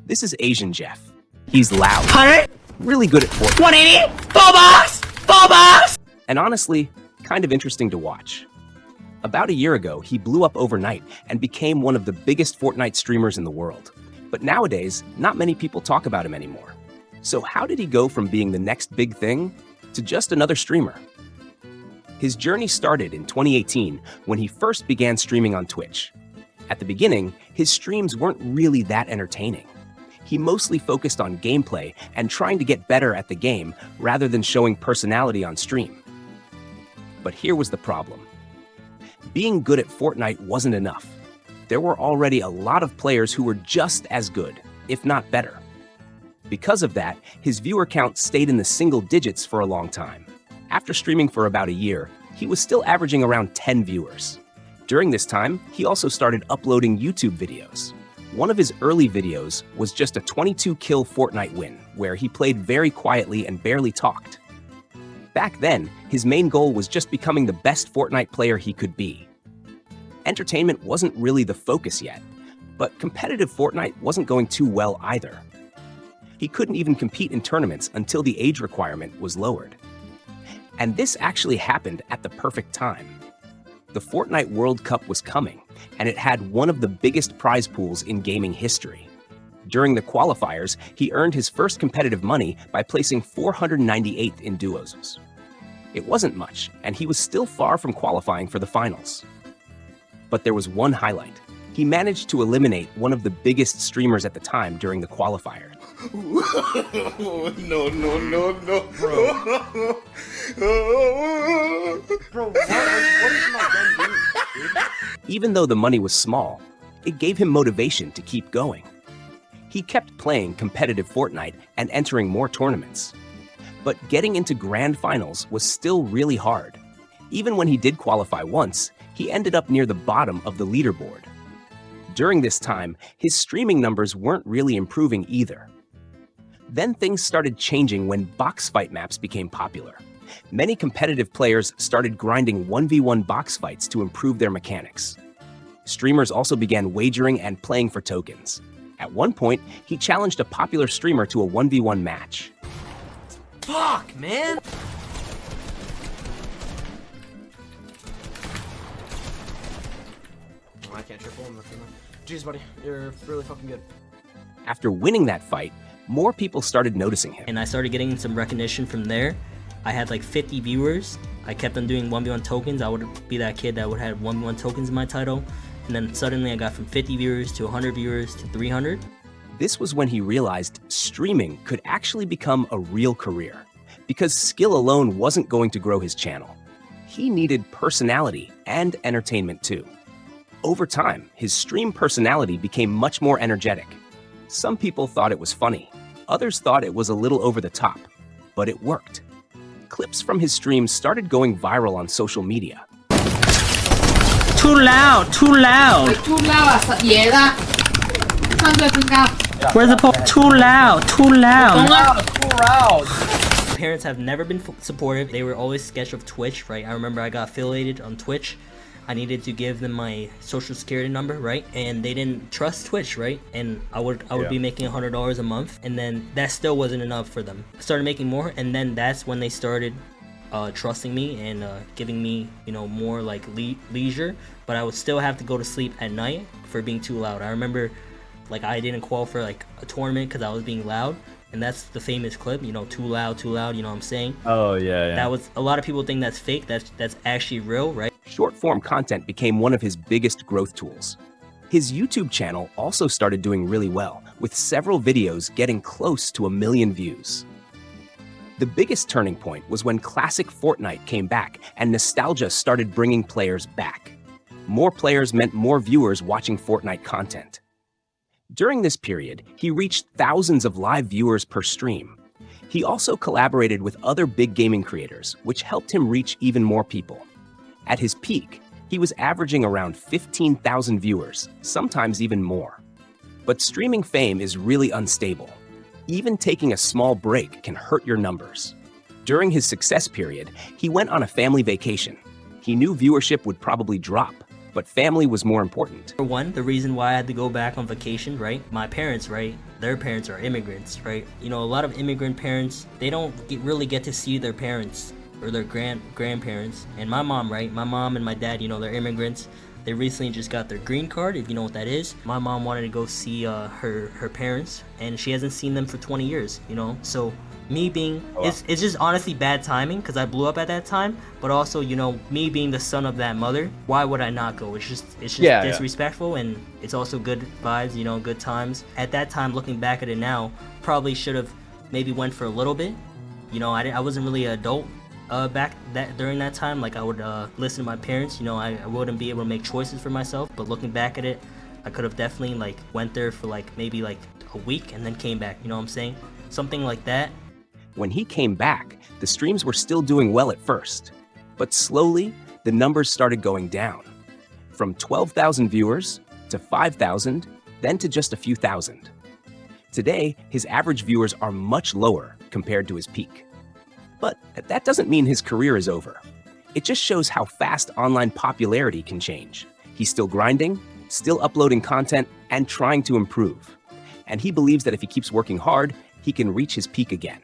This is Asian Jeff. He's loud, 100, really good at Fortnite, 180, full box, full box! and honestly, kind of interesting to watch. About a year ago, he blew up overnight and became one of the biggest Fortnite streamers in the world. But nowadays, not many people talk about him anymore. So how did he go from being the next big thing to just another streamer? His journey started in 2018 when he first began streaming on Twitch. At the beginning, his streams weren't really that entertaining. He mostly focused on gameplay and trying to get better at the game rather than showing personality on stream. But here was the problem. Being good at Fortnite wasn't enough. There were already a lot of players who were just as good, if not better. Because of that, his viewer count stayed in the single digits for a long time. After streaming for about a year, he was still averaging around 10 viewers. During this time, he also started uploading YouTube videos. One of his early videos was just a 22-kill Fortnite win, where he played very quietly and barely talked. Back then, his main goal was just becoming the best Fortnite player he could be. Entertainment wasn't really the focus yet, but competitive Fortnite wasn't going too well either. He couldn't even compete in tournaments until the age requirement was lowered. And this actually happened at the perfect time. The Fortnite World Cup was coming, and it had one of the biggest prize pools in gaming history. During the qualifiers, he earned his first competitive money by placing 498th in duos. It wasn't much, and he was still far from qualifying for the finals. But there was one highlight. He managed to eliminate one of the biggest streamers at the time during the qualifier. No. Bro, what is my gun doing, dude? Even though the money was small, it gave him motivation to keep going. He kept playing competitive Fortnite and entering more tournaments. But getting into grand finals was still really hard. Even when he did qualify once, he ended up near the bottom of the leaderboard. During this time, his streaming numbers weren't really improving either. Then things started changing when box fight maps became popular. Many competitive players started grinding 1v1 box fights to improve their mechanics. Streamers also began wagering and playing for tokens. At one point, he challenged a popular streamer to a 1v1 match. Fuck, man! I can't triple him. Jeez, buddy, you're really fucking good. After winning that fight, more people started noticing him. And I started getting some recognition from there. I had like 50 viewers. I kept on doing 1v1 tokens. I would be that kid that would have 1v1 tokens in my title. And then suddenly I got from 50 viewers to 100 viewers to 300. This was when he realized streaming could actually become a real career, because skill alone wasn't going to grow his channel. He needed personality and entertainment too. Over time, his stream personality became much more energetic. Some people thought it was funny. Others thought it was a little over the top. But it worked. Clips from his streams started going viral on social media. Too loud, too loud. Where's the pole? Too loud, too loud. Parents have never been supportive. They were always scared of Twitch, right? I remember I got affiliated on Twitch. I needed to give them my social security number, right? And they didn't trust Twitch, right? And I would be making $100 a month, and then that still wasn't enough for them. I started making more, and then that's when they started trusting me and giving me, more like leisure. But I would still have to go to sleep at night for being too loud. I remember, like, I didn't qualify for like a tournament because I was being loud, and that's the famous clip, too loud, you know what I'm saying? Oh yeah. That was, a lot of people think that's fake. That's actually real, right? Short-form content became one of his biggest growth tools. His YouTube channel also started doing really well, with several videos getting close to 1 million views. The biggest turning point was when classic Fortnite came back and nostalgia started bringing players back. More players meant more viewers watching Fortnite content. During this period, he reached thousands of live viewers per stream. He also collaborated with other big gaming creators, which helped him reach even more people. At his peak, he was averaging around 15,000 viewers, sometimes even more. But streaming fame is really unstable. Even taking a small break can hurt your numbers. During his success period, he went on a family vacation. He knew viewership would probably drop, but family was more important. For one, the reason why I had to go back on vacation, right? My parents, right? their parents are immigrants, right? You know, a lot of immigrant parents, they don't really get to see their parents or their grandparents. And my mom, right? My mom and my dad, you know, they're immigrants. They recently just got their green card, if you know what that is. My mom wanted to go see her parents, and she hasn't seen them for 20 years, you know? So me being, it's just honestly bad timing because I blew up at that time, but also, you know, me being the son of that mother, why would I not go? It's just disrespectful, and it's also good vibes, you know, good times. At that time, looking back at it now, probably should have maybe went for a little bit. You know, I wasn't really an adult during that time. Like, I would listen to my parents, you know, I wouldn't be able to make choices for myself, but looking back at it, I could have definitely like went there for like maybe like a week and then came back, you know what I'm saying? Something like that. When he came back, the streams were still doing well at first, but slowly the numbers started going down. From 12,000 viewers to 5,000, then to just a few thousand. Today, his average viewers are much lower compared to his peak. But that doesn't mean his career is over. It just shows how fast online popularity can change. He's still grinding, still uploading content, and trying to improve. And he believes that if he keeps working hard, he can reach his peak again.